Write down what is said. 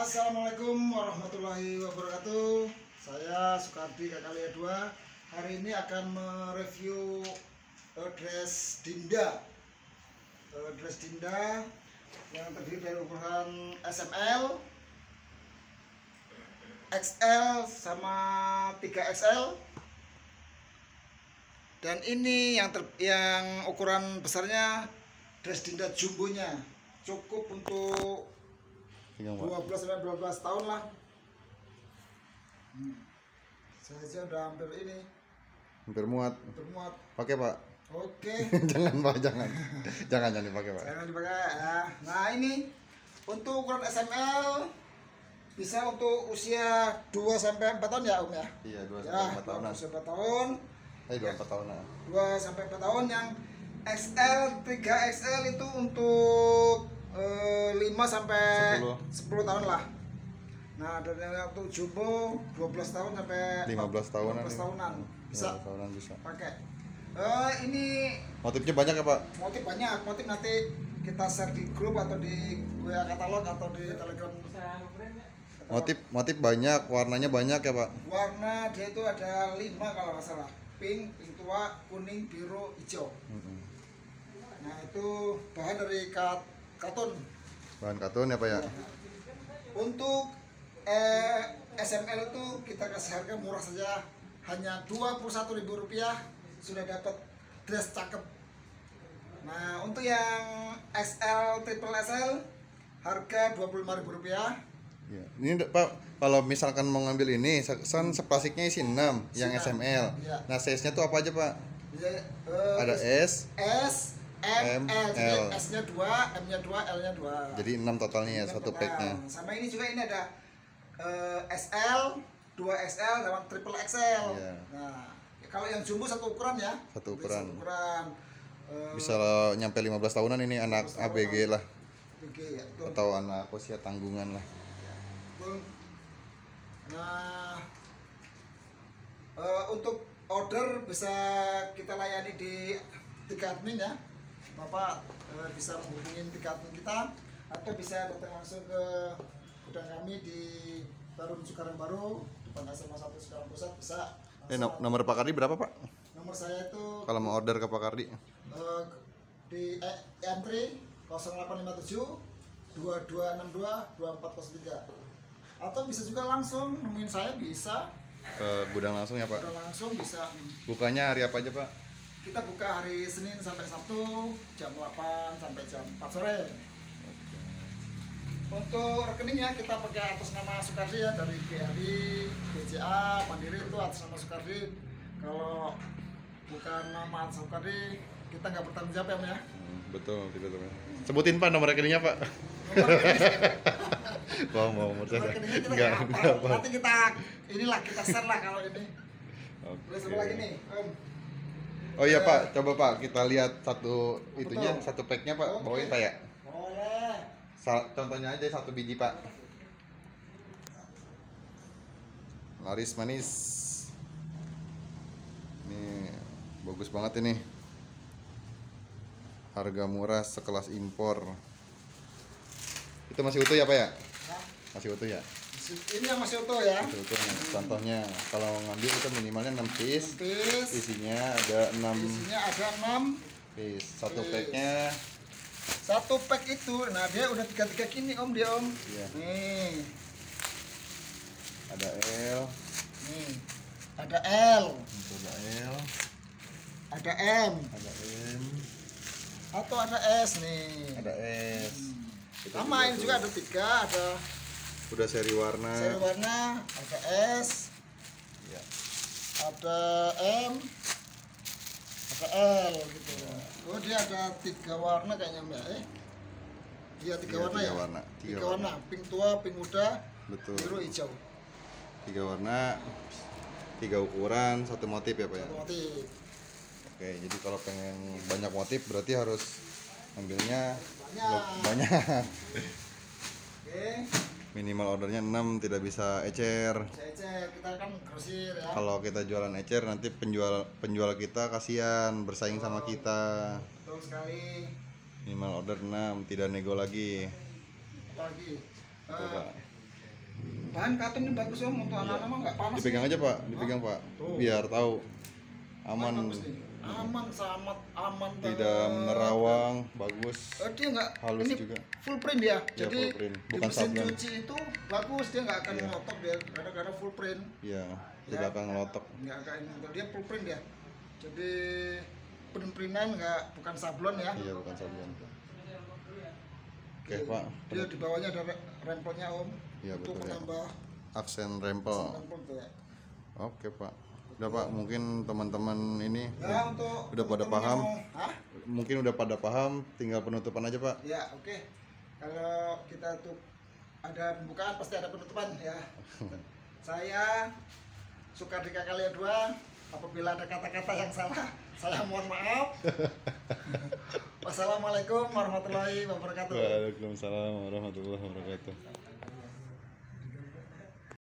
Assalamualaikum warahmatullahi wabarakatuh. Saya Sukardi Kakalia 2. Hari ini akan mereview dress Dinda. Dress Dinda yang terdiri dari ukuran SML, XL sama 3XL. Dan ini yang ukuran besarnya dress Dinda jumbonya. Cukup untuk 12-12 tahun lah. Saya udah hampir muat. Pakai Pak. Oke. Jangan Pak, jangan dipakai Pak. Jangan dipakai ya. Nah ini untuk ukuran SML bisa untuk usia 2-4 tahun ya Om ya. Iya 2-4 tahun. 2-4 tahun. 2-4 tahun. 2-4 tahun. Yang XL 3XL itu untuk 5-10 tahun lah. Nah, dan yang untuk jumbo 12 tahun sampai 15 tahunan. 15 tahunan bisa. Bisa. Pakai. Ini motifnya banyak ya Pak? Motif banyak. Motif nanti kita share di grup atau di WA katalog atau di Telegram. Motif banyak, warnanya banyak ya Pak? Warna dia itu ada 5 kalau nggak salah. Pink, tua, kuning, biru, hijau. Nah, itu bahan dari katun. Bahan katun ya Pak ya? Untuk SML itu kita kasih harga murah saja, hanya Rp21.000 sudah dapat dress cakep. Nah untuk yang XL, triple XL harga Rp25.000. Ya. Ini Pak, kalau misalkan mau ngambil ini, kan seplastiknya isi 6 yang SML. Ya. Nah size-nya tuh apa aja Pak? Ya, ada S, M, L. L. Jadi S-nya 2, M-nya 2, L-nya 2. Jadi 6 totalnya ya, satu packnya. Sama ini juga ini ada SL, 2XL, dan triple XL. Yeah. Nah, kalau yang jumbo satu ukuran ya. Satu ukuran. Bisa nyampe 15 tahunan ini anak ABG lah. ABG ya. Atau anak usia tanggungan lah. Nah, untuk order bisa kita layani di 3 admin ya. Bapak bisa menghubungi 3 admin kita atau bisa datang langsung ke gudang kami di Baru Cikarang Baru, depan SMA 1 Cikarang Pusat bisa. Nomor Pak Kardi berapa Pak? Nomor saya itu kalau mau order ke Pak Kardi di entry 0857 2262 2403 atau bisa juga langsung nemuin saya, bisa ke gudang langsung ya Pak? Gudang langsung bisa. Bukanya hari apa aja Pak? Kita buka hari Senin sampai Sabtu jam 8 sampai jam 4 sore. Untuk rekeningnya kita pakai atas nama Sukardi ya, dari BRI, BCA, Mandiri itu atas nama Sukardi. Kalau bukan nama atas Sukardi kita nggak bertanggung jawab ya. Betul. Sebutin Pak nomor rekeningnya Pak. Mau enggak Pak. Nanti kita share lah kalau ini. Boleh sebelah lagi nih Om. Oh iya Pak, coba Pak kita lihat satu itunya, satu packnya Pak, bawain Pak ya. Boleh. Contohnya aja 1 biji Pak. Laris manis. Ini bagus banget ini. Harga murah sekelas impor. Itu masih utuh ya Pak ya? Masih utuh ya? Ini yang masih utuh ya. Masih utuh. Contohnya kalau ngambil itu minimalnya 6 piece. Isinya ada 6 piece. Satu packnya. Satu pack itu, nah dia udah 3 gini Om, dia Om. Iya. Nih. Ada L. Nih. Ada L. Ada L. Ada M. Ada M. Atau ada S nih. Ada S. Sama ini juga ada 3, ada udah seri warna. Ada S. Ya. Ada M. Ada L gitu. Oh dia ada 3 warna kayaknya Mbak Iya 3 warna ya. 3 warna. Pink tua, pink muda, betul. Biru, hijau. 3 warna, 3 ukuran, 1 motif ya Pak ya. 1 motif. Oke, jadi kalau pengen banyak motif berarti harus ambilnya banyak. Oke. Minimal ordernya 6, tidak bisa ecer. Kita kan grosir ya. Kalau kita jualan ecer nanti penjual kita kasihan bersaing sama kita. Betul sekali. Minimal order 6, tidak nego lagi. Apa lagi? Bahan katun ini bagus Om, untuk anak-anak mah nggak panas. Dipegang aja Pak, dipegang Pak, biar tahu aman. Aman, sangat aman. Tidak menerawang, bagus. Dia nggak halus ini juga. Full print ya. Ya, Jadi full print. di Bukan mesin sablon. cuci itu bagus, dia nggak akan ngelotok dia karena full print. Iya, tidak akan ngelotok. Nggak akan dia full print ya. Jadi print-printan bukan sablon ya. Iya, bukan sablon. Oke Pak. Dia di bawahnya ada rempelnya Om. Iya untuk betul ya. menambah Aksen rempel. rempel tuh ya. Oke Pak. Udah Pak, mungkin teman-teman ini Ya, untuk udah pada teman-teman paham. yang Hah? Mungkin udah pada paham, tinggal penutupan aja Pak. Ya, oke. Kalau kita tuh ada pembukaan pasti ada penutupan ya. Saya Sukardika kalian dua. Apabila ada kata-kata yang salah, saya mohon maaf. Wassalamualaikum warahmatullahi wabarakatuh. Waalaikumsalam warahmatullahi wabarakatuh.